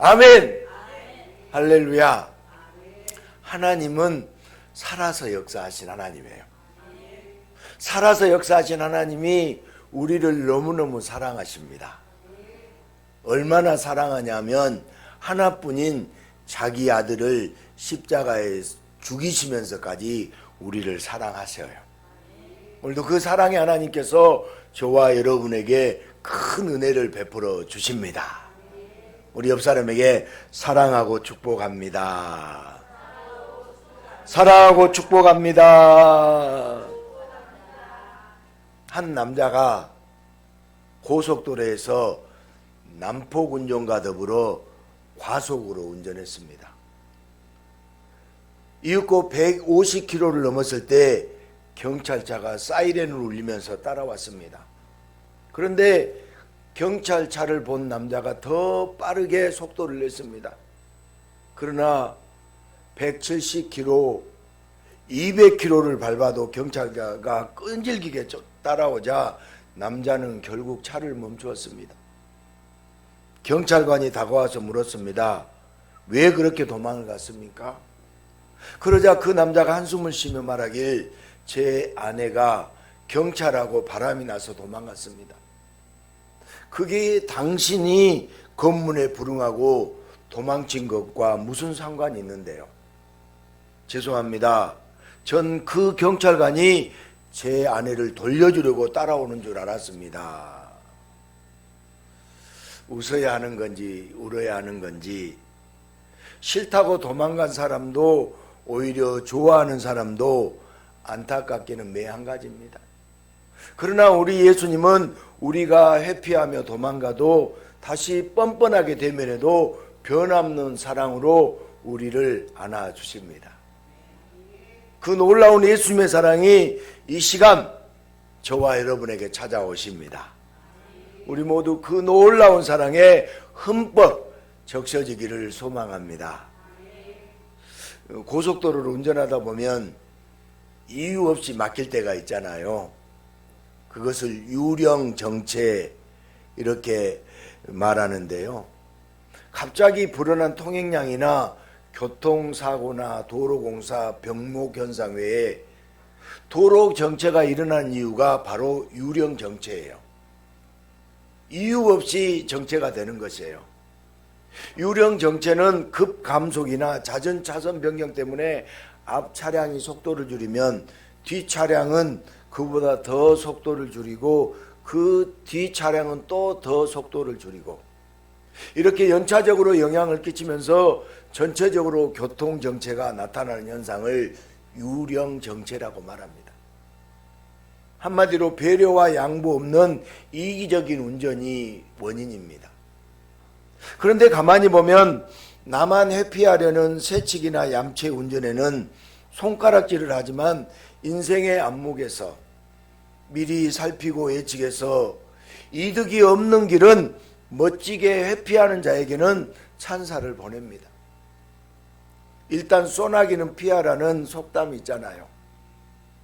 아멘. 할렐루야. 하나님은 살아서 역사하신 하나님이에요. 살아서 역사하신 하나님이 우리를 너무너무 사랑하십니다. 얼마나 사랑하냐면 하나뿐인 자기 아들을 십자가에 죽이시면서까지 우리를 사랑하셔요. 오늘도 그 사랑의 하나님께서 저와 여러분에게 큰 은혜를 베풀어 주십니다. 우리 옆 사람에게 사랑하고 축복합니다. 사랑하고 축복합니다. 한 남자가 고속도로에서 남포군종과 더불어 과속으로 운전했습니다. 이윽고 150km를 넘었을 때 경찰차가 사이렌을 울리면서 따라왔습니다. 그런데 경찰차를 본 남자가 더 빠르게 속도를 냈습니다. 그러나 170km, 200km를 밟아도 경찰차가 끈질기게 따라오자 남자는 결국 차를 멈추었습니다. 경찰관이 다가와서 물었습니다. 왜 그렇게 도망을 갔습니까? 그러자 그 남자가 한숨을 쉬며 말하길, 제 아내가 경찰하고 바람이 나서 도망갔습니다. 그게 당신이 검문에 불응하고 도망친 것과 무슨 상관이 있는데요? 죄송합니다. 전 그 경찰관이 제 아내를 돌려주려고 따라오는 줄 알았습니다. 웃어야 하는 건지 울어야 하는 건지, 싫다고 도망간 사람도 오히려 좋아하는 사람도 안타깝게는 매 한 가지입니다. 그러나 우리 예수님은 우리가 회피하며 도망가도 다시 뻔뻔하게 대면해도 변함없는 사랑으로 우리를 안아주십니다. 그 놀라운 예수님의 사랑이 이 시간 저와 여러분에게 찾아오십니다. 우리 모두 그 놀라운 사랑에 흠뻑 적셔지기를 소망합니다. 고속도로를 운전하다 보면 이유 없이 막힐 때가 있잖아요. 그것을 유령정체 이렇게 말하는데요. 갑자기 불어난 통행량이나 교통사고나 도로공사, 병목현상 외에 도로정체가 일어난 이유가 바로 유령정체예요. 이유 없이 정체가 되는 것이에요. 유령정체는 급감속이나 잦은 차선 변경 때문에 앞 차량이 속도를 줄이면 뒷 차량은 그보다 더 속도를 줄이고 그 뒤 차량은 또 더 속도를 줄이고 이렇게 연차적으로 영향을 끼치면서 전체적으로 교통정체가 나타나는 현상을 유령정체라고 말합니다. 한마디로 배려와 양보 없는 이기적인 운전이 원인입니다. 그런데 가만히 보면 나만 회피하려는 새치기나 얌체 운전에는 손가락질을 하지만 인생의 안목에서 미리 살피고 예측해서 이득이 없는 길은 멋지게 회피하는 자에게는 찬사를 보냅니다. 일단 소나기는 피하라는 속담이 있잖아요.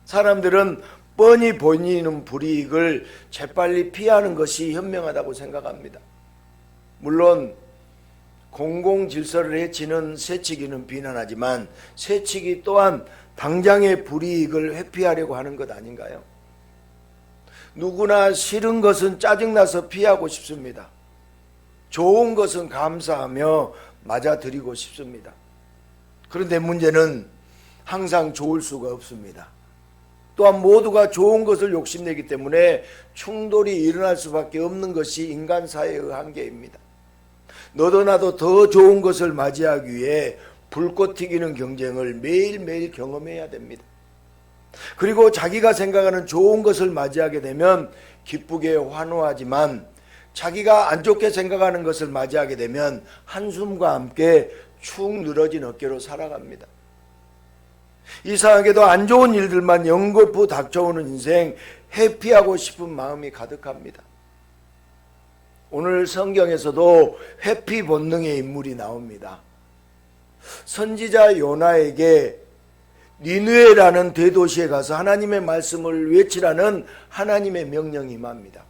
사람들은 뻔히 보이는 불이익을 재빨리 피하는 것이 현명하다고 생각합니다. 물론 공공질서를 해치는 새치기는 비난하지만 새치기 또한 당장의 불이익을 회피하려고 하는 것 아닌가요? 누구나 싫은 것은 짜증나서 피하고 싶습니다. 좋은 것은 감사하며 맞아들이고 싶습니다. 그런데 문제는 항상 좋을 수가 없습니다. 또한 모두가 좋은 것을 욕심내기 때문에 충돌이 일어날 수밖에 없는 것이 인간 사회의 한계입니다. 너도 나도 더 좋은 것을 맞이하기 위해 불꽃 튀기는 경쟁을 매일매일 경험해야 됩니다. 그리고 자기가 생각하는 좋은 것을 맞이하게 되면 기쁘게 환호하지만 자기가 안 좋게 생각하는 것을 맞이하게 되면 한숨과 함께 축 늘어진 어깨로 살아갑니다. 이상하게도 안 좋은 일들만 연거푸 닥쳐오는 인생, 회피하고 싶은 마음이 가득합니다. 오늘 성경에서도 회피 본능의 인물이 나옵니다. 선지자 요나에게 니느웨라는 대도시에 가서 하나님의 말씀을 외치라는 하나님의 명령이 임합니다.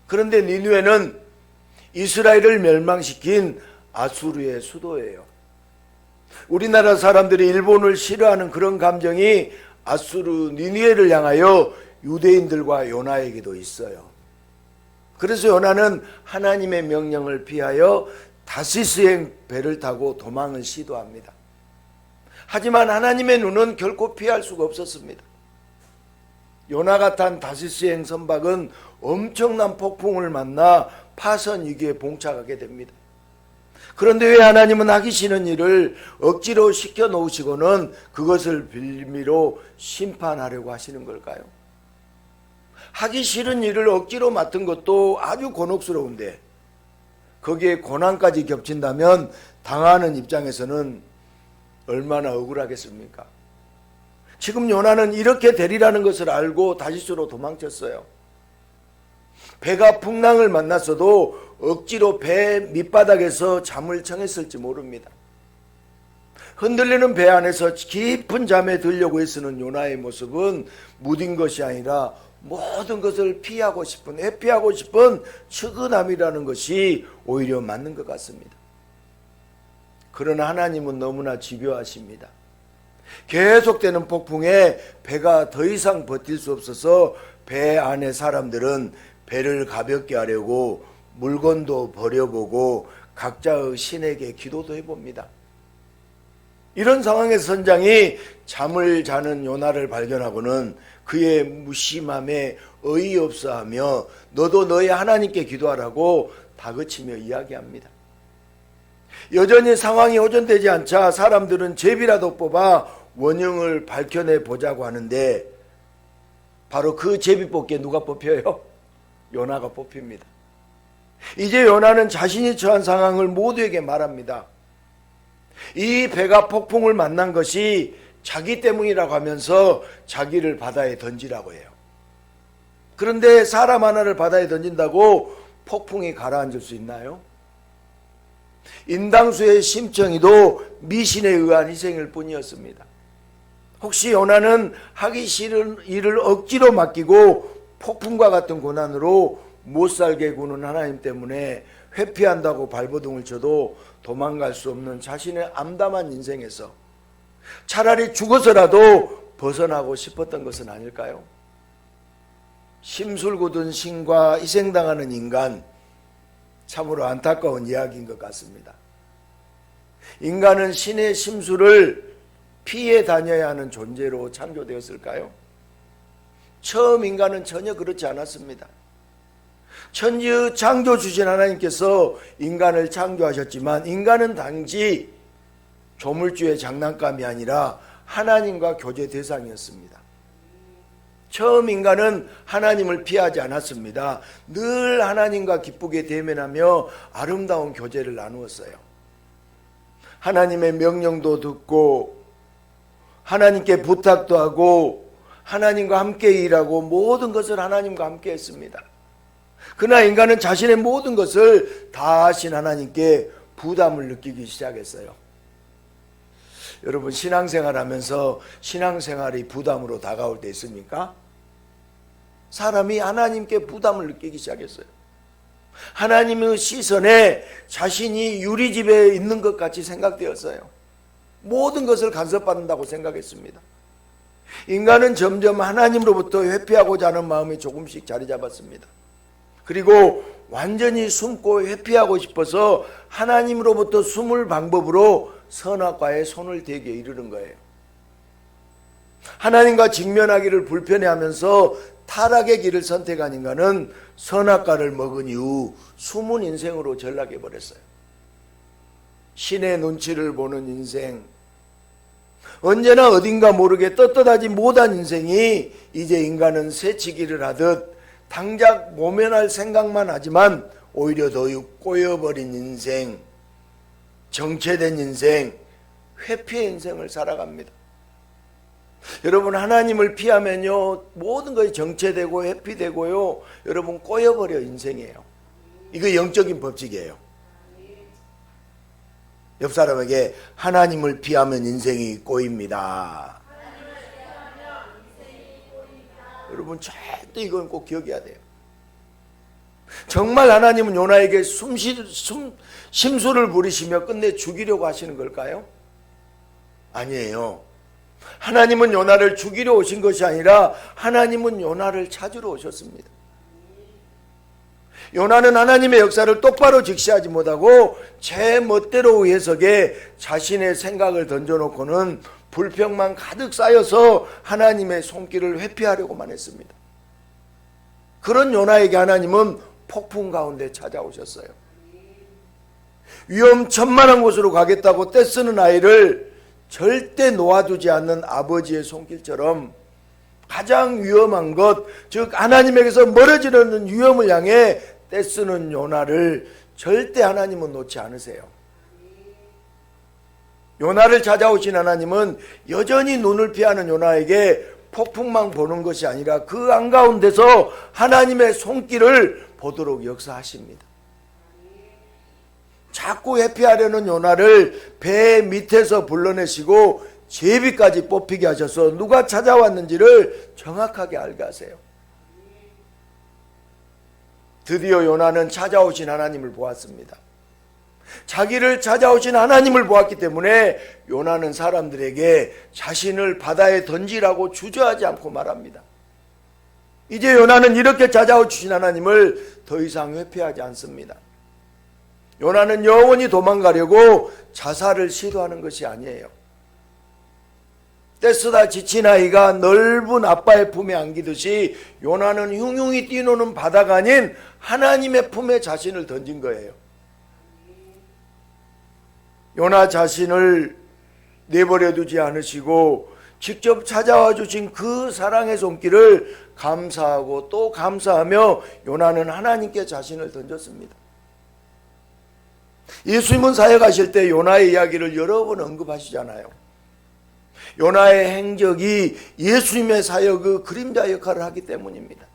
그런데 니느웨는 이스라엘을 멸망시킨 아수르의 수도예요. 우리나라 사람들이 일본을 싫어하는 그런 감정이 아수르 니느웨를 향하여 유대인들과 요나에게도 있어요. 그래서 요나는 하나님의 명령을 피하여 다시스행 배를 타고 도망을 시도합니다. 하지만 하나님의 눈은 결코 피할 수가 없었습니다. 요나가 탄 다시스행 선박은 엄청난 폭풍을 만나 파선 위기에 봉착하게 됩니다. 그런데 왜 하나님은 하기 싫은 일을 억지로 시켜놓으시고는 그것을 빌미로 심판하려고 하시는 걸까요? 하기 싫은 일을 억지로 맡은 것도 아주 곤혹스러운데 거기에 고난까지 겹친다면 당하는 입장에서는 얼마나 억울하겠습니까? 지금 요나는 이렇게 되리라는 것을 알고 다시스로 도망쳤어요. 배가 풍랑을 만났어도 억지로 배 밑바닥에서 잠을 청했을지 모릅니다. 흔들리는 배 안에서 깊은 잠에 들려고 애쓰는 요나의 모습은 무딘 것이 아니라 모든 것을 피하고 싶은, 회피하고 싶은 측은함이라는 것이 오히려 맞는 것 같습니다. 그러나 하나님은 너무나 집요하십니다. 계속되는 폭풍에 배가 더 이상 버틸 수 없어서 배 안의 사람들은 배를 가볍게 하려고 물건도 버려보고 각자의 신에게 기도도 해봅니다. 이런 상황에서 선장이 잠을 자는 요나를 발견하고는 그의 무심함에 어이없어하며 너도 너의 하나님께 기도하라고 다그치며 이야기합니다. 여전히 상황이 호전되지 않자 사람들은 제비라도 뽑아 원흉을 밝혀내 보자고 하는데 바로 그 제비 뽑기에 누가 뽑혀요? 요나가 뽑힙니다. 이제 요나는 자신이 처한 상황을 모두에게 말합니다. 이 배가 폭풍을 만난 것이 자기 때문이라고 하면서 자기를 바다에 던지라고 해요. 그런데 사람 하나를 바다에 던진다고 폭풍이 가라앉을 수 있나요? 인당수의 심청이도 미신에 의한 희생일 뿐이었습니다. 혹시 요나는 하기 싫은 일을 억지로 맡기고 폭풍과 같은 고난으로 못살게 구는 하나님 때문에 회피한다고 발버둥을 쳐도 도망갈 수 없는 자신의 암담한 인생에서 차라리 죽어서라도 벗어나고 싶었던 것은 아닐까요? 심술궂은 신과 희생당하는 인간, 참으로 안타까운 이야기인 것 같습니다. 인간은 신의 심술을 피해 다녀야 하는 존재로 창조되었을까요? 처음 인간은 전혀 그렇지 않았습니다. 천지의 창조주신 하나님께서 인간을 창조하셨지만 인간은 단지 조물주의 장난감이 아니라 하나님과 교제 대상이었습니다. 처음 인간은 하나님을 피하지 않았습니다. 늘 하나님과 기쁘게 대면하며 아름다운 교제를 나누었어요. 하나님의 명령도 듣고 하나님께 부탁도 하고 하나님과 함께 일하고 모든 것을 하나님과 함께 했습니다. 그러나 인간은 자신의 모든 것을 다 하신 하나님께 부담을 느끼기 시작했어요. 여러분, 신앙생활 하면서 신앙생활이 부담으로 다가올 때 있습니까? 사람이 하나님께 부담을 느끼기 시작했어요. 하나님의 시선에 자신이 유리집에 있는 것 같이 생각되었어요. 모든 것을 간섭받는다고 생각했습니다. 인간은 점점 하나님으로부터 회피하고자 하는 마음이 조금씩 자리 잡았습니다. 그리고 완전히 숨고 회피하고 싶어서 하나님으로부터 숨을 방법으로 선악과에 손을 대게 이르는 거예요. 하나님과 직면하기를 불편해하면서 타락의 길을 선택한 인간은 선악과를 먹은 이후 숨은 인생으로 전락해버렸어요. 신의 눈치를 보는 인생, 언제나 어딘가 모르게 떳떳하지 못한 인생이 이제 인간은 새치기를 하듯 당장 모면할 생각만 하지만 오히려 더 꼬여버린 인생, 정체된 인생, 회피의 인생을 살아갑니다. 여러분, 하나님을 피하면요 모든 것이 정체되고 회피되고요 여러분 꼬여버려 인생이에요. 이거 영적인 법칙이에요. 옆 사람에게 하나님을 피하면 인생이 꼬입니다. 여러분 절대 이건 꼭 기억해야 돼요. 정말 하나님은 요나에게 심술을 부리시며 끝내 죽이려고 하시는 걸까요? 아니에요. 하나님은 요나를 죽이려 오신 것이 아니라 하나님은 요나를 찾으러 오셨습니다. 요나는 하나님의 역사를 똑바로 직시하지 못하고 제 멋대로 해석에 자신의 생각을 던져놓고는 불평만 가득 쌓여서 하나님의 손길을 회피하려고만 했습니다. 그런 요나에게 하나님은 폭풍 가운데 찾아오셨어요. 위험천만한 곳으로 가겠다고 떼쓰는 아이를 절대 놓아두지 않는 아버지의 손길처럼 가장 위험한 것, 즉 하나님에게서 멀어지는 위험을 향해 떼쓰는 요나를 절대 하나님은 놓지 않으세요. 요나를 찾아오신 하나님은 여전히 눈을 피하는 요나에게 폭풍만 보는 것이 아니라 그 한가운데서 하나님의 손길을 보도록 역사하십니다. 자꾸 회피하려는 요나를 배 밑에서 불러내시고 제비까지 뽑히게 하셔서 누가 찾아왔는지를 정확하게 알게 하세요. 드디어 요나는 찾아오신 하나님을 보았습니다. 자기를 찾아오신 하나님을 보았기 때문에 요나는 사람들에게 자신을 바다에 던지라고 주저하지 않고 말합니다. 이제 요나는 이렇게 찾아오신 하나님을 더 이상 회피하지 않습니다. 요나는 영원히 도망가려고 자살을 시도하는 것이 아니에요. 떼쓰다 지친 아이가 넓은 아빠의 품에 안기듯이 요나는 흉흉히 뛰노는 바다가 아닌 하나님의 품에 자신을 던진 거예요. 요나 자신을 내버려 두지 않으시고 직접 찾아와 주신 그 사랑의 손길을 감사하고 또 감사하며 요나는 하나님께 자신을 던졌습니다. 예수님은 사역하실 때 요나의 이야기를 여러 번 언급하시잖아요. 요나의 행적이 예수님의 사역의 그림자 역할을 하기 때문입니다.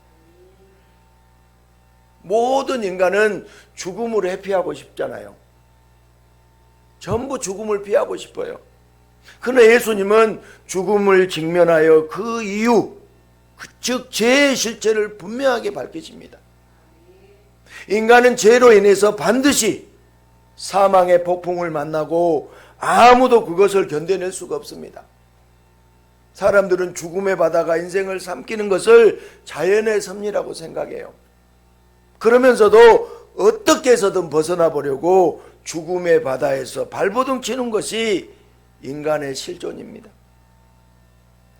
모든 인간은 죽음을 회피하고 싶잖아요. 전부 죽음을 피하고 싶어요. 그러나 예수님은 죽음을 직면하여 그 이유, 즉 죄의 실체를 분명하게 밝히십니다. 인간은 죄로 인해서 반드시 사망의 폭풍을 만나고 아무도 그것을 견뎌낼 수가 없습니다. 사람들은 죽음의 바다가 인생을 삼키는 것을 자연의 섭리라고 생각해요. 그러면서도 어떻게 해서든 벗어나 보려고 죽음의 바다에서 발버둥 치는 것이 인간의 실존입니다.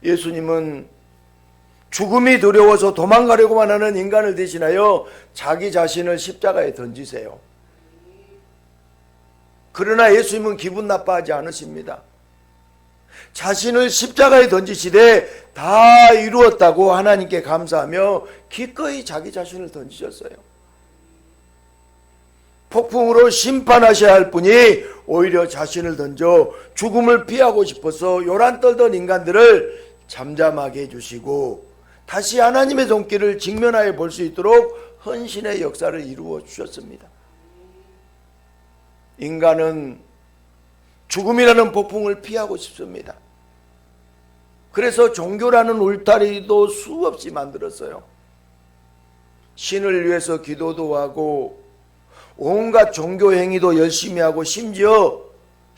예수님은 죽음이 두려워서 도망가려고만 하는 인간을 대신하여 자기 자신을 십자가에 던지세요. 그러나 예수님은 기분 나빠하지 않으십니다. 자신을 십자가에 던지시되 다 이루었다고 하나님께 감사하며 기꺼이 자기 자신을 던지셨어요. 폭풍으로 심판하셔야 할 분이 오히려 자신을 던져 죽음을 피하고 싶어서 요란 떨던 인간들을 잠잠하게 해주시고 다시 하나님의 손길을 직면하여 볼 수 있도록 헌신의 역사를 이루어 주셨습니다. 인간은 죽음이라는 폭풍을 피하고 싶습니다. 그래서 종교라는 울타리도 수없이 만들었어요. 신을 위해서 기도도 하고 온갖 종교 행위도 열심히 하고 심지어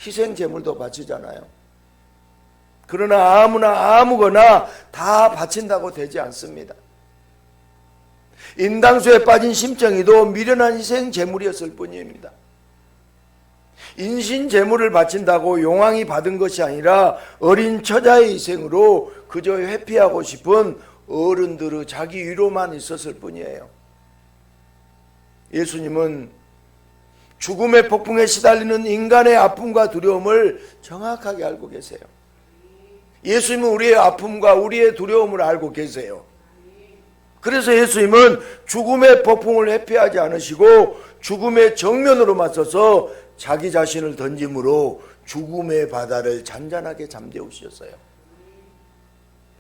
희생 제물도 바치잖아요. 그러나 아무거나 다 바친다고 되지 않습니다. 인당수에 빠진 심정이도 미련한 희생 제물이었을 뿐입니다. 인신 제물을 바친다고 용왕이 받은 것이 아니라 어린 처자의 희생으로 그저 회피하고 싶은 어른들의 자기 위로만 있었을 뿐이에요. 예수님은 죽음의 폭풍에 시달리는 인간의 아픔과 두려움을 정확하게 알고 계세요. 예수님은 우리의 아픔과 우리의 두려움을 알고 계세요. 그래서 예수님은 죽음의 폭풍을 회피하지 않으시고 죽음의 정면으로 맞서서 자기 자신을 던짐으로 죽음의 바다를 잔잔하게 잠재우셨어요.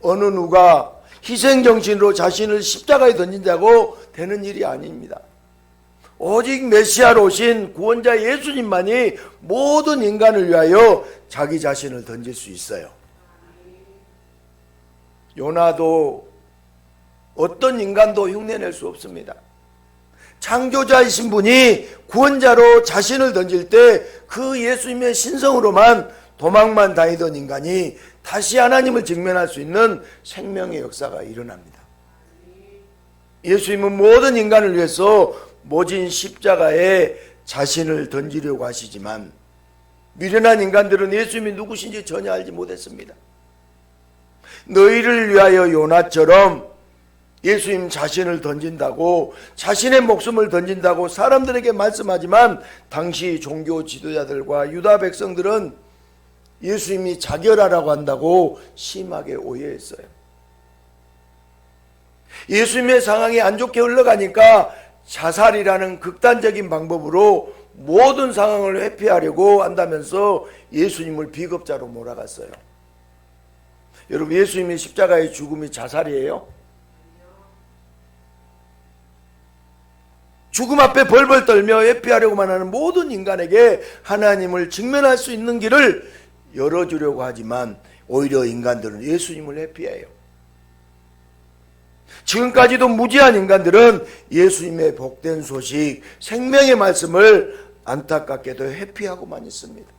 어느 누가 희생정신으로 자신을 십자가에 던진다고 되는 일이 아닙니다. 오직 메시아로 오신 구원자 예수님만이 모든 인간을 위하여 자기 자신을 던질 수 있어요. 요나도 어떤 인간도 흉내낼 수 없습니다. 창조자이신 분이 구원자로 자신을 던질 때 그 예수님의 신성으로만 도망만 다니던 인간이 다시 하나님을 직면할 수 있는 생명의 역사가 일어납니다. 예수님은 모든 인간을 위해서 모진 십자가에 자신을 던지려고 하시지만 미련한 인간들은 예수님이 누구신지 전혀 알지 못했습니다. 너희를 위하여 요나처럼 예수님 자신을 던진다고, 자신의 목숨을 던진다고 사람들에게 말씀하지만 당시 종교 지도자들과 유다 백성들은 예수님이 자결하라고 한다고 심하게 오해했어요. 예수님의 상황이 안 좋게 흘러가니까 자살이라는 극단적인 방법으로 모든 상황을 회피하려고 한다면서 예수님을 비겁자로 몰아갔어요. 여러분, 예수님의 십자가의 죽음이 자살이에요? 죽음 앞에 벌벌 떨며 회피하려고만 하는 모든 인간에게 하나님을 직면할 수 있는 길을 열어주려고 하지만 오히려 인간들은 예수님을 회피해요. 지금까지도 무지한 인간들은 예수님의 복된 소식, 생명의 말씀을 안타깝게도 회피하고만 있습니다.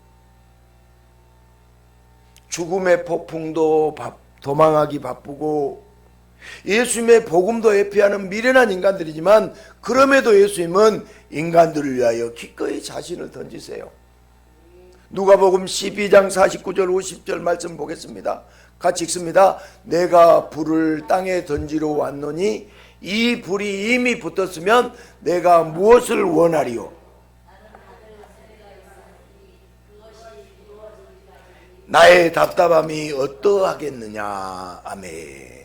죽음의 폭풍도 도망하기 바쁘고 예수님의 복음도 회피하는 미련한 인간들이지만 그럼에도 예수님은 인간들을 위하여 기꺼이 자신을 던지세요. 누가복음 12장 49절 50절 말씀 보겠습니다. 같이 읽습니다. 내가 불을 땅에 던지러 왔노니 이 불이 이미 붙었으면 내가 무엇을 원하리요? 나의 답답함이 어떠하겠느냐. 아멘.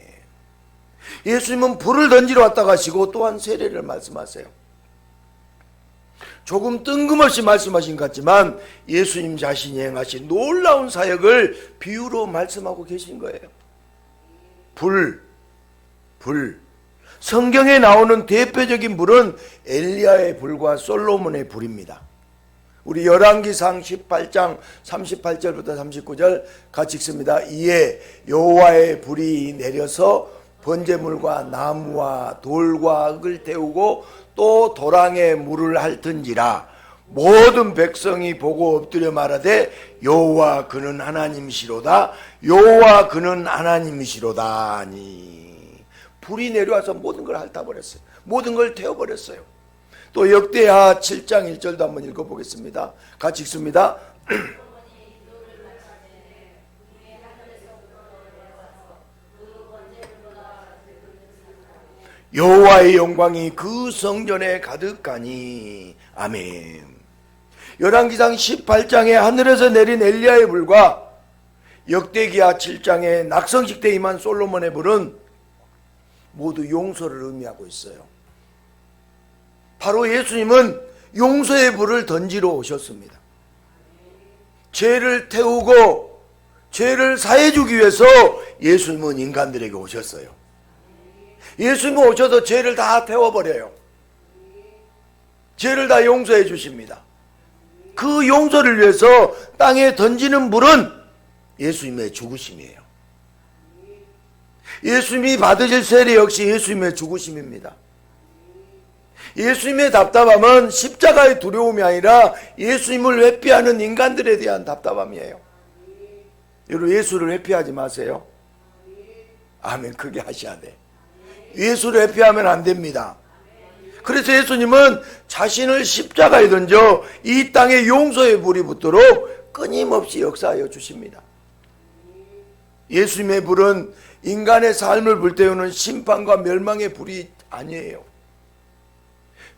예수님은 불을 던지러 왔다고 하시고 또한 세례를 말씀하세요. 조금 뜬금없이 말씀하신 것 같지만 예수님 자신이 행하신 놀라운 사역을 비유로 말씀하고 계신 거예요. 불. 성경에 나오는 대표적인 불은 엘리야의 불과 솔로몬의 불입니다. 우리 열왕기상 18장 38절부터 39절 같이 읽습니다. 이에 여호와의 불이 내려서 번제물과 나무와 돌과 흙을 태우고 또 도랑에 물을 핥은지라 모든 백성이 보고 엎드려 말하되 여호와 그는 하나님이시로다. 여호와 그는 하나님이시로다 하니 불이 내려와서 모든 걸 핥아버렸어요. 모든 걸 태워버렸어요. 또 역대하 7장 1절도 한번 읽어보겠습니다. 같이 읽습니다. 여호와의 영광이 그 성전에 가득하니. 아멘. 열왕기상 18장에 하늘에서 내린 엘리야의 불과 역대기하 7장에 낙성식 때 임한 솔로몬의 불은 모두 용서를 의미하고 있어요. 바로 예수님은 용서의 불을 던지러 오셨습니다. 죄를 태우고 죄를 사해주기 위해서 예수님은 인간들에게 오셨어요. 예수님은 오셔서 죄를 다 태워버려요. 죄를 다 용서해 주십니다. 그 용서를 위해서 땅에 던지는 불은 예수님의 죽으심이에요. 예수님이 받으실 세례 역시 예수님의 죽으심입니다. 예수님의 답답함은 십자가의 두려움이 아니라 예수님을 회피하는 인간들에 대한 답답함이에요. 여러분, 예수를 회피하지 마세요. 아멘. 크게 하셔야 돼. 예수를 회피하면 안 됩니다. 그래서 예수님은 자신을 십자가에 던져 이 땅에 용서의 불이 붙도록 끊임없이 역사하여 주십니다. 예수님의 불은 인간의 삶을 불태우는 심판과 멸망의 불이 아니에요.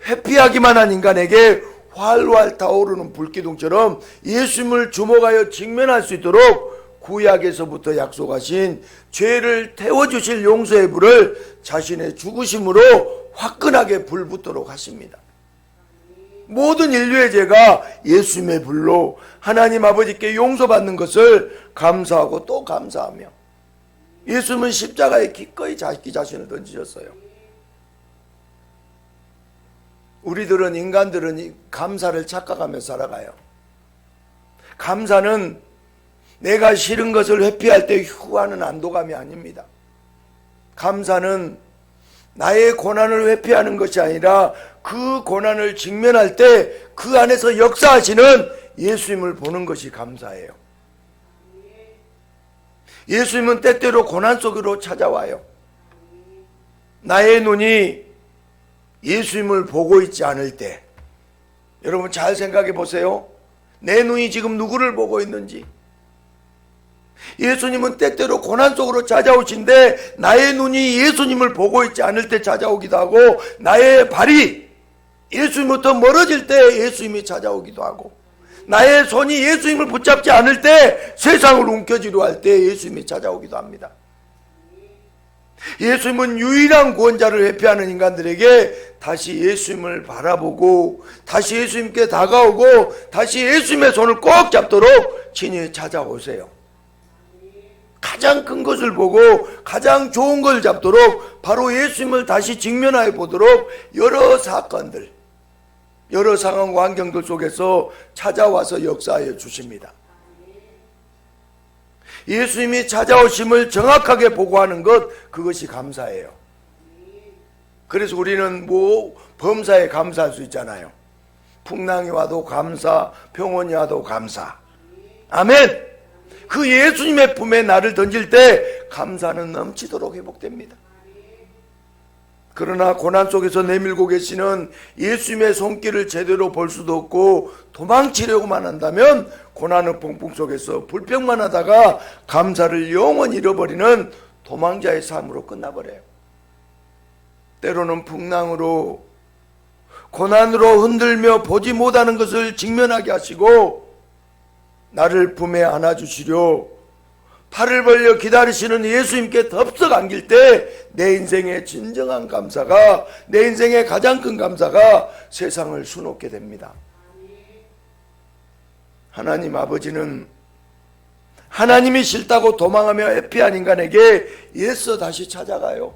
회피하기만 한 인간에게 활활 타오르는 불기둥처럼 예수님을 주목하여 직면할 수 있도록 구약에서부터 약속하신 죄를 태워주실 용서의 불을 자신의 죽으심으로 화끈하게 불붙도록 하십니다. 모든 인류의 죄가 예수님의 불로 하나님 아버지께 용서받는 것을 감사하고 또 감사하며 예수님은 십자가에 기꺼이 자기 자신을 던지셨어요. 우리들은 인간들은 감사를 착각하며 살아가요. 감사는 내가 싫은 것을 회피할 때 휴하는 안도감이 아닙니다. 감사는 나의 고난을 회피하는 것이 아니라 그 고난을 직면할 때 그 안에서 역사하시는 예수님을 보는 것이 감사해요. 예수님은 때때로 고난 속으로 찾아와요. 나의 눈이 예수님을 보고 있지 않을 때, 여러분 잘 생각해 보세요. 내 눈이 지금 누구를 보고 있는지. 예수님은 때때로 고난 속으로 찾아오신데 나의 눈이 예수님을 보고 있지 않을 때 찾아오기도 하고, 나의 발이 예수님부터 멀어질 때 예수님이 찾아오기도 하고, 나의 손이 예수님을 붙잡지 않을 때, 세상을 움켜쥐려 할 때 예수님이 찾아오기도 합니다. 예수님은 유일한 구원자를 회피하는 인간들에게 다시 예수님을 바라보고 다시 예수님께 다가오고 다시 예수님의 손을 꼭 잡도록 친히 찾아오세요. 가장 큰 것을 보고 가장 좋은 걸 잡도록 바로 예수님을 다시 직면하여 보도록 여러 사건들, 여러 상황과 환경들 속에서 찾아와서 역사하여 주십니다. 예수님이 찾아오심을 정확하게 보고하는 것, 그것이 감사예요. 그래서 우리는 범사에 감사할 수 있잖아요. 풍랑이 와도 감사, 평온이 와도 감사. 아멘. 그 예수님의 품에 나를 던질 때 감사는 넘치도록 회복됩니다. 그러나 고난 속에서 내밀고 계시는 예수님의 손길을 제대로 볼 수도 없고 도망치려고만 한다면 고난의 폭풍 속에서 불평만 하다가 감사를 영원히 잃어버리는 도망자의 삶으로 끝나버려요. 때로는 풍랑으로 고난으로 흔들며 보지 못하는 것을 직면하게 하시고 나를 품에 안아주시려 팔을 벌려 기다리시는 예수님께 덥석 안길 때 내 인생의 진정한 감사가, 내 인생의 가장 큰 감사가 세상을 수놓게 됩니다. 하나님 아버지는 하나님이 싫다고 도망하며 회피한 인간에게 애써 다시 찾아가요.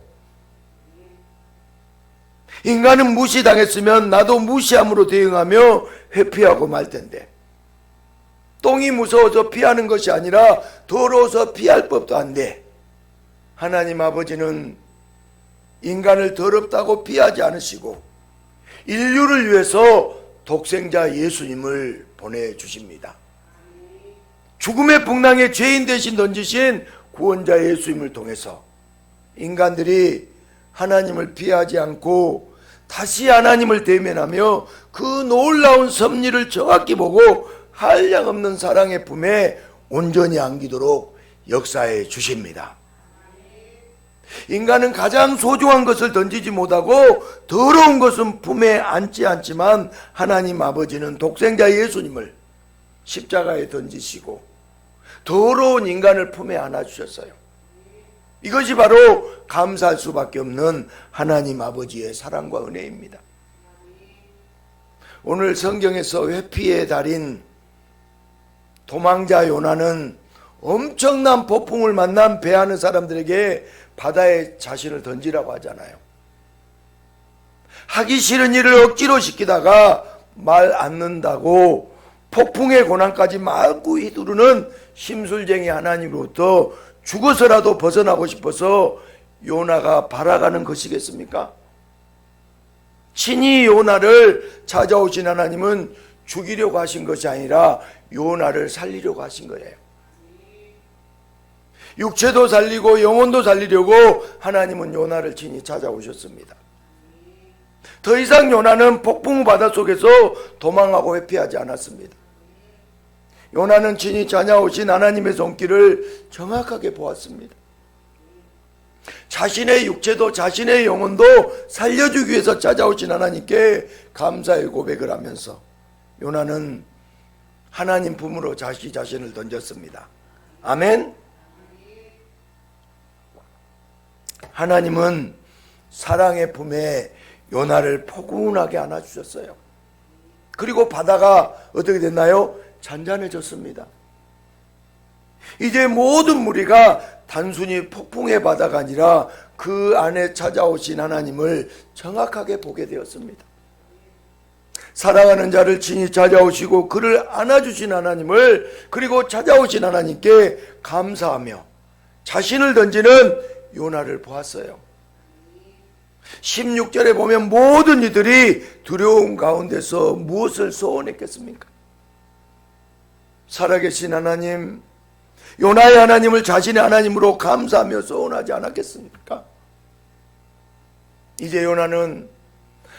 인간은 무시당했으면 나도 무시함으로 대응하며 회피하고 말 텐데, 똥이 무서워서 피하는 것이 아니라 더러워서 피할 법도 한데, 하나님 아버지는 인간을 더럽다고 피하지 않으시고 인류를 위해서 독생자 예수님을 보내주십니다. 죽음의 풍랑에 죄인 대신 던지신 구원자 예수님을 통해서 인간들이 하나님을 피하지 않고 다시 하나님을 대면하며 그 놀라운 섭리를 정확히 보고 한량없는 사랑의 품에 온전히 안기도록 역사해 주십니다. 인간은 가장 소중한 것을 던지지 못하고 더러운 것은 품에 안지 않지만 하나님 아버지는 독생자 예수님을 십자가에 던지시고 더러운 인간을 품에 안아주셨어요. 이것이 바로 감사할 수밖에 없는 하나님 아버지의 사랑과 은혜입니다. 오늘 성경에서 회피의 달인 도망자 요나는 엄청난 폭풍을 만난 배하는 사람들에게 바다에 자신을 던지라고 하잖아요. 하기 싫은 일을 억지로 시키다가 말 안 듣는다고 폭풍의 고난까지 마구 휘두르는 심술쟁이 하나님으로부터 죽어서라도 벗어나고 싶어서 요나가 발아가는 것이겠습니까? 친히 요나를 찾아오신 하나님은 죽이려고 하신 것이 아니라 요나를 살리려고 하신 거예요. 육체도 살리고 영혼도 살리려고 하나님은 요나를 친히 찾아오셨습니다. 더 이상 요나는 폭풍 바다 속에서 도망하고 회피하지 않았습니다. 요나는 친히 찾아오신 하나님의 손길을 정확하게 보았습니다. 자신의 육체도 자신의 영혼도 살려주기 위해서 찾아오신 하나님께 감사의 고백을 하면서 요나는 하나님 품으로 자기 자신을 던졌습니다. 아멘. 하나님은 사랑의 품에 요나를 포근하게 안아주셨어요. 그리고 바다가 어떻게 됐나요? 잔잔해졌습니다. 이제 모든 무리가 단순히 폭풍의 바다가 아니라 그 안에 찾아오신 하나님을 정확하게 보게 되었습니다. 사랑하는 자를 친히 찾아오시고 그를 안아주신 하나님을, 그리고 찾아오신 하나님께 감사하며 자신을 던지는 요나를 보았어요. 16절에 보면 모든 이들이 두려움 가운데서 무엇을 소원했겠습니까? 살아계신 하나님, 요나의 하나님을 자신의 하나님으로 감사하며 소원하지 않았겠습니까? 이제 요나는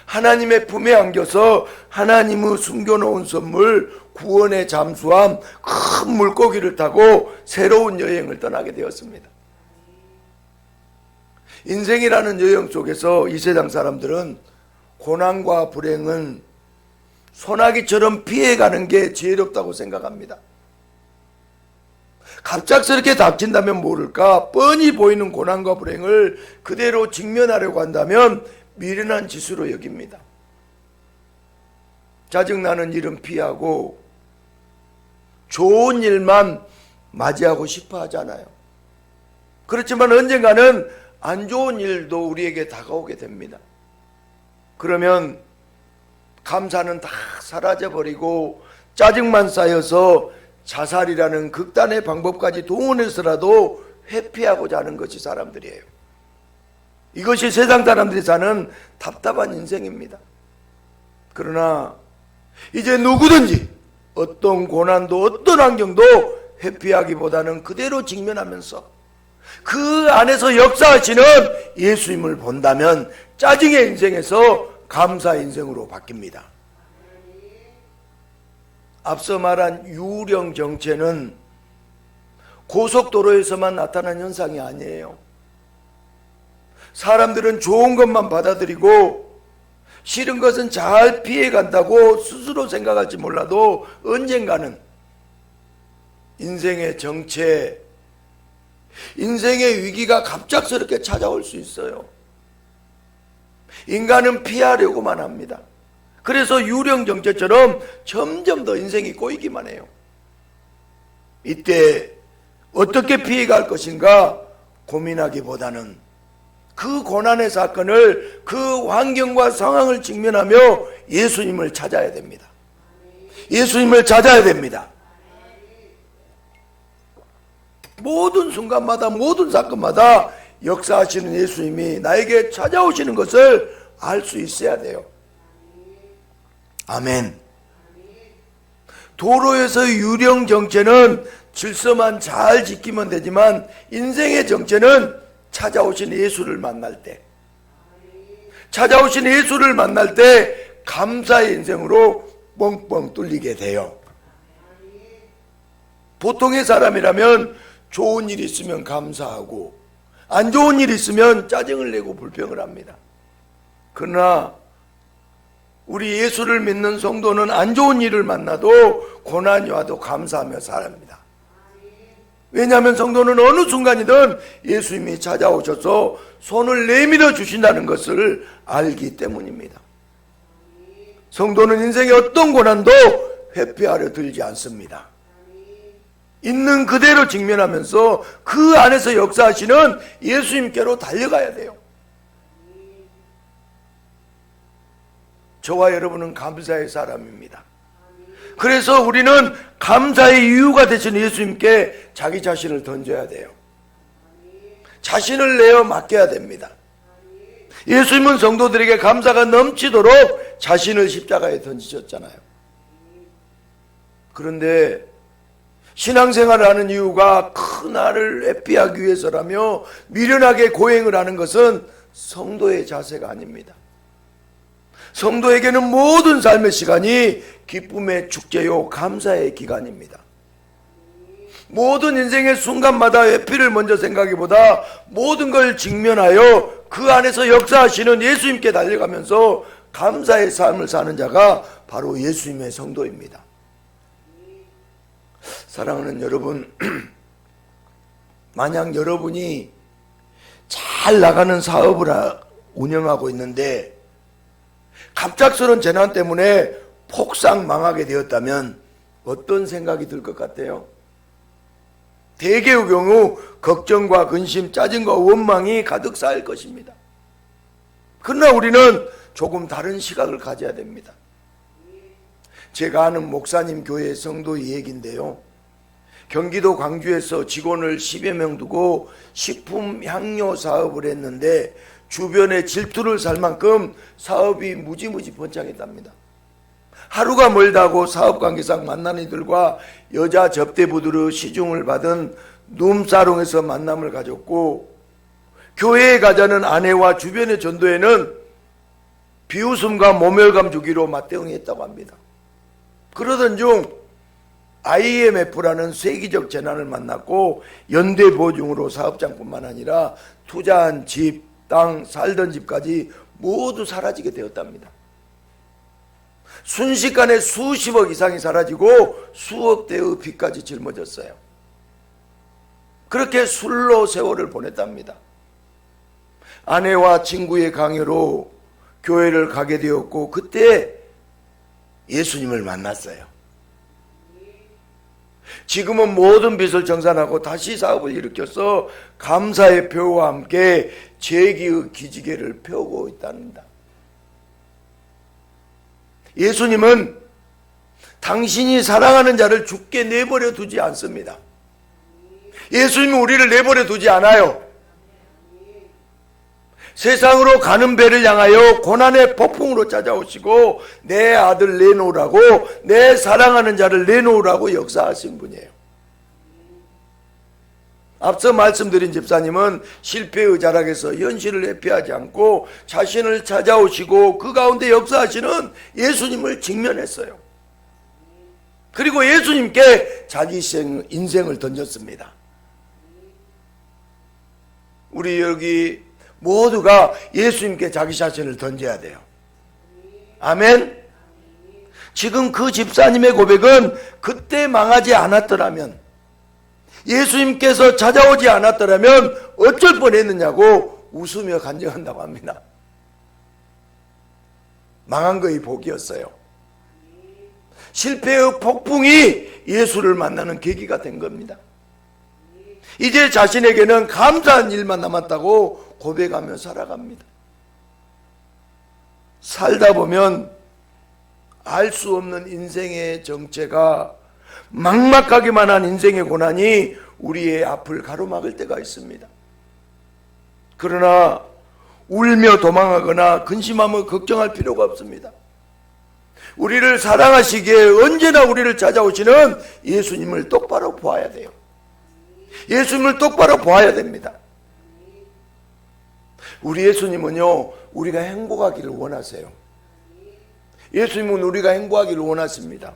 하나님의 품에 안겨서 하나님의 숨겨놓은 선물, 구원의 잠수함, 큰 물고기를 타고 새로운 여행을 떠나게 되었습니다. 인생이라는 여행 속에서 이 세상 사람들은 고난과 불행은 소나기처럼 피해가는 게 지혜롭다고 생각합니다. 갑작스럽게 닥친다면 모를까 뻔히 보이는 고난과 불행을 그대로 직면하려고 한다면 미련한 짓으로 여깁니다. 짜증나는 일은 피하고 좋은 일만 맞이하고 싶어 하잖아요. 그렇지만 언젠가는 안 좋은 일도 우리에게 다가오게 됩니다. 그러면 감사는 다 사라져버리고 짜증만 쌓여서 자살이라는 극단의 방법까지 동원해서라도 회피하고자 하는 것이 사람들이에요. 이것이 세상 사람들이 사는 답답한 인생입니다. 그러나 이제 누구든지 어떤 고난도 어떤 환경도 회피하기보다는 그대로 직면하면서 그 안에서 역사하시는 예수님을 본다면 짜증의 인생에서 감사의 인생으로 바뀝니다. 앞서 말한 유령 정체는 고속도로에서만 나타난 현상이 아니에요. 사람들은 좋은 것만 받아들이고 싫은 것은 잘 피해간다고 스스로 생각할지 몰라도 언젠가는 인생의 정체, 인생의 위기가 갑작스럽게 찾아올 수 있어요. 인간은 피하려고만 합니다. 그래서 유령 정체처럼 점점 더 인생이 꼬이기만 해요. 이때 어떻게 피해갈 것인가 고민하기보다는 그 고난의 사건을, 그 환경과 상황을 직면하며 예수님을 찾아야 됩니다. 예수님을 찾아야 됩니다. 모든 순간마다, 모든 사건마다 역사하시는 예수님이 나에게 찾아오시는 것을 알 수 있어야 돼요. 아멘. 도로에서의 유령 정체는 질서만 잘 지키면 되지만 인생의 정체는 찾아오신 예수를 만날 때, 찾아오신 예수를 만날 때 감사의 인생으로 뻥뻥 뚫리게 돼요. 보통의 사람이라면 좋은 일이 있으면 감사하고 안 좋은 일이 있으면 짜증을 내고 불평을 합니다. 그러나 우리 예수를 믿는 성도는 안 좋은 일을 만나도 고난이 와도 감사하며 살아갑니다. 왜냐하면 성도는 어느 순간이든 예수님이 찾아오셔서 손을 내밀어 주신다는 것을 알기 때문입니다. 성도는 인생의 어떤 고난도 회피하려 들지 않습니다. 있는 그대로 직면하면서 그 안에서 역사하시는 예수님께로 달려가야 돼요. 저와 여러분은 감사의 사람입니다. 그래서 우리는 감사의 이유가 되신 예수님께 자기 자신을 던져야 돼요. 자신을 내어 맡겨야 됩니다. 예수님은 성도들에게 감사가 넘치도록 자신을 십자가에 던지셨잖아요. 그런데 신앙생활을 하는 이유가 큰 나를 회피하기 위해서라며 미련하게 고행을 하는 것은 성도의 자세가 아닙니다. 성도에게는 모든 삶의 시간이 기쁨의 축제요 감사의 기간입니다. 모든 인생의 순간마다 회피를 먼저 생각하기보다 모든 걸 직면하여 그 안에서 역사하시는 예수님께 달려가면서 감사의 삶을 사는 자가 바로 예수님의 성도입니다. 사랑하는 여러분, 만약 여러분이 잘 나가는 사업을 운영하고 있는데 갑작스러운 재난 때문에 폭삭 망하게 되었다면 어떤 생각이 들 것 같아요? 대개의 경우 걱정과 근심, 짜증과 원망이 가득 쌓일 것입니다. 그러나 우리는 조금 다른 시각을 가져야 됩니다. 제가 아는 목사님 교회 성도의 얘기인데요. 경기도 광주에서 직원을 10여 명 두고 식품 향료 사업을 했는데 주변에 질투를 살 만큼 사업이 무지무지 번창했답니다. 하루가 멀다고 사업관계상 만나는 이들과 여자 접대부들의 시중을 받은 룸사롱에서 만남을 가졌고, 교회에 가자는 아내와 주변의 전도에는 비웃음과 모멸감 주기로 맞대응했다고 합니다. 그러던 중 IMF라는 세계적 재난을 만났고, 연대보증으로 사업장뿐만 아니라 투자한 집, 땅, 살던 집까지 모두 사라지게 되었답니다. 순식간에 수십억 이상이 사라지고 수억 대의 빚까지 짊어졌어요. 그렇게 술로 세월을 보냈답니다. 아내와 친구의 강요로 교회를 가게 되었고, 그때 예수님을 만났어요. 지금은 모든 빚을 정산하고 다시 사업을 일으켜서 감사의 표와 함께 재기의 기지개를 펴고 있답니다. 예수님은 당신이 사랑하는 자를 죽게 내버려 두지 않습니다. 예수님은 우리를 내버려 두지 않아요. 세상으로 가는 배를 향하여 고난의 폭풍으로 찾아오시고 내 아들 내놓으라고, 내 사랑하는 자를 내놓으라고 역사하신 분이에요. 앞서 말씀드린 집사님은 실패의 자락에서 현실을 회피하지 않고 자신을 찾아오시고 그 가운데 역사하시는 예수님을 직면했어요. 그리고 예수님께 자기 인생을 던졌습니다. 우리 여기 모두가 예수님께 자기 자신을 던져야 돼요. 아멘. 지금 그 집사님의 고백은 그때 망하지 않았더라면, 예수님께서 찾아오지 않았더라면 어쩔 뻔했느냐고 웃으며 간증한다고 합니다. 망한 거의 복이었어요. 실패의 폭풍이 예수를 만나는 계기가 된 겁니다. 이제 자신에게는 감사한 일만 남았다고 고백하며 살아갑니다. 살다 보면 알 수 없는 인생의 정체가, 막막하기만 한 인생의 고난이 우리의 앞을 가로막을 때가 있습니다. 그러나 울며 도망하거나 근심하며 걱정할 필요가 없습니다. 우리를 사랑하시기에 언제나 우리를 찾아오시는 예수님을 똑바로 보아야 돼요. 예수님을 똑바로 보아야 됩니다. 우리 예수님은요, 우리가 행복하기를 원하세요. 예수님은 우리가 행복하기를 원하십니다.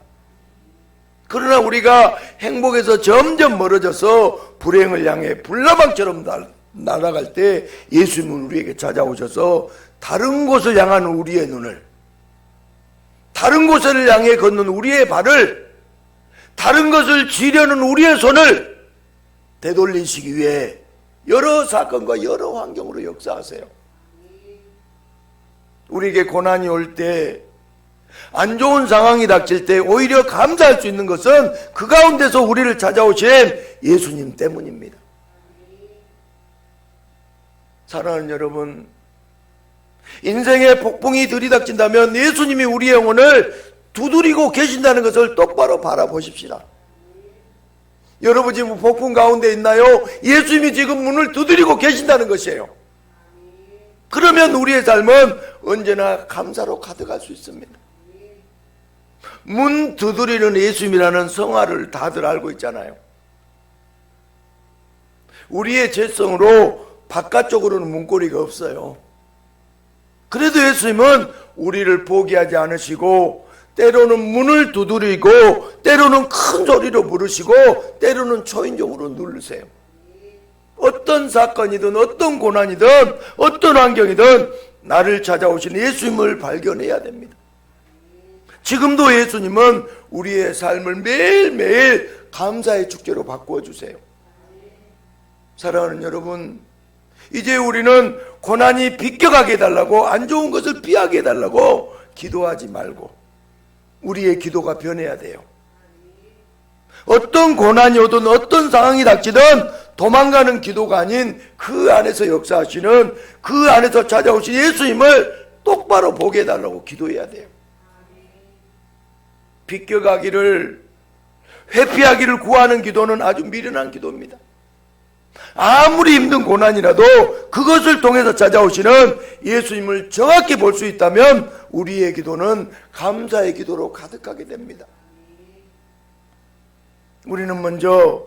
그러나 우리가 행복에서 점점 멀어져서 불행을 향해 불나방처럼 날아갈 때 예수님은 우리에게 찾아오셔서 다른 곳을 향한 우리의 눈을, 다른 곳을 향해 걷는 우리의 발을, 다른 것을 지려는 우리의 손을 되돌리시기 위해 여러 사건과 여러 환경으로 역사하세요. 우리에게 고난이 올 때, 안 좋은 상황이 닥칠 때 오히려 감사할 수 있는 것은 그 가운데서 우리를 찾아오신 예수님 때문입니다. 사랑하는 여러분, 인생의 폭풍이 들이닥친다면 예수님이 우리의 영혼을 두드리고 계신다는 것을 똑바로 바라보십시다. 여러분 지금 폭풍 가운데 있나요? 예수님이 지금 문을 두드리고 계신다는 것이에요. 그러면 우리의 삶은 언제나 감사로 가득할 수 있습니다. 문 두드리는 예수님이라는 성화를 다들 알고 있잖아요. 우리의 죄성으로 바깥쪽으로는 문고리가 없어요. 그래도 예수님은 우리를 포기하지 않으시고 때로는 문을 두드리고 때로는 큰 소리로 부르시고 때로는 초인종으로 누르세요. 어떤 사건이든 어떤 고난이든 어떤 환경이든 나를 찾아오신 예수님을 발견해야 됩니다. 지금도 예수님은 우리의 삶을 매일매일 감사의 축제로 바꾸어 주세요. 사랑하는 여러분, 이제 우리는 고난이 비껴가게 해달라고, 안 좋은 것을 피하게 해달라고 기도하지 말고 우리의 기도가 변해야 돼요. 어떤 고난이 오든 어떤 상황이 닥치든 도망가는 기도가 아닌 그 안에서 역사하시는, 그 안에서 찾아오신 예수님을 똑바로 보게 해달라고 기도해야 돼요. 비껴가기를, 회피하기를 구하는 기도는 아주 미련한 기도입니다. 아무리 힘든 고난이라도 그것을 통해서 찾아오시는 예수님을 정확히 볼 수 있다면 우리의 기도는 감사의 기도로 가득하게 됩니다. 우리는 먼저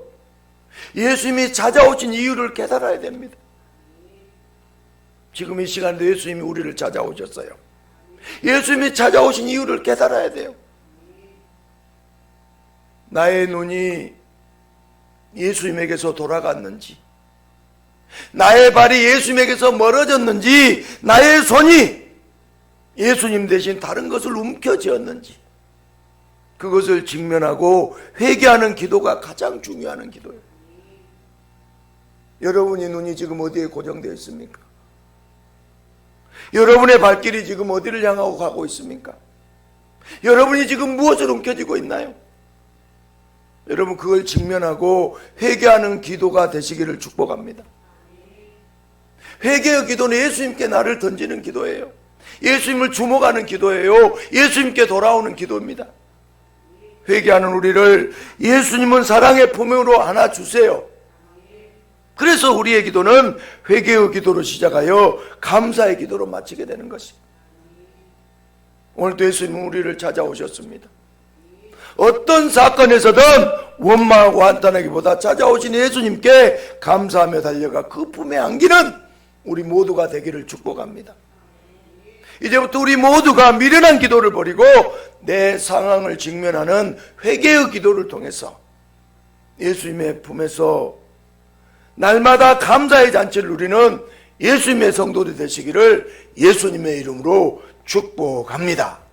예수님이 찾아오신 이유를 깨달아야 됩니다. 지금 이 시간에도 예수님이 우리를 찾아오셨어요. 예수님이 찾아오신 이유를 깨달아야 돼요. 나의 눈이 예수님에게서 돌아갔는지, 나의 발이 예수님에게서 멀어졌는지, 나의 손이 예수님 대신 다른 것을 움켜쥐었는지, 그것을 직면하고 회개하는 기도가 가장 중요한 기도예요. 여러분의 눈이 지금 어디에 고정되어 있습니까? 여러분의 발길이 지금 어디를 향하고 가고 있습니까? 여러분이 지금 무엇을 움켜쥐고 있나요? 여러분, 그걸 직면하고 회개하는 기도가 되시기를 축복합니다. 회개의 기도는 예수님께 나를 던지는 기도예요. 예수님을 주목하는 기도예요. 예수님께 돌아오는 기도입니다. 회개하는 우리를 예수님은 사랑의 품으로 안아주세요. 그래서 우리의 기도는 회개의 기도로 시작하여 감사의 기도로 마치게 되는 것입니다. 오늘도 예수님은 우리를 찾아오셨습니다. 어떤 사건에서든 원망하고 한탄하기보다 찾아오신 예수님께 감사하며 달려가 그 품에 안기는 우리 모두가 되기를 축복합니다. 이제부터 우리 모두가 미련한 기도를 버리고 내 상황을 직면하는 회개의 기도를 통해서 예수님의 품에서 날마다 감사의 잔치를 누리는 예수님의 성도들이 되시기를 예수님의 이름으로 축복합니다.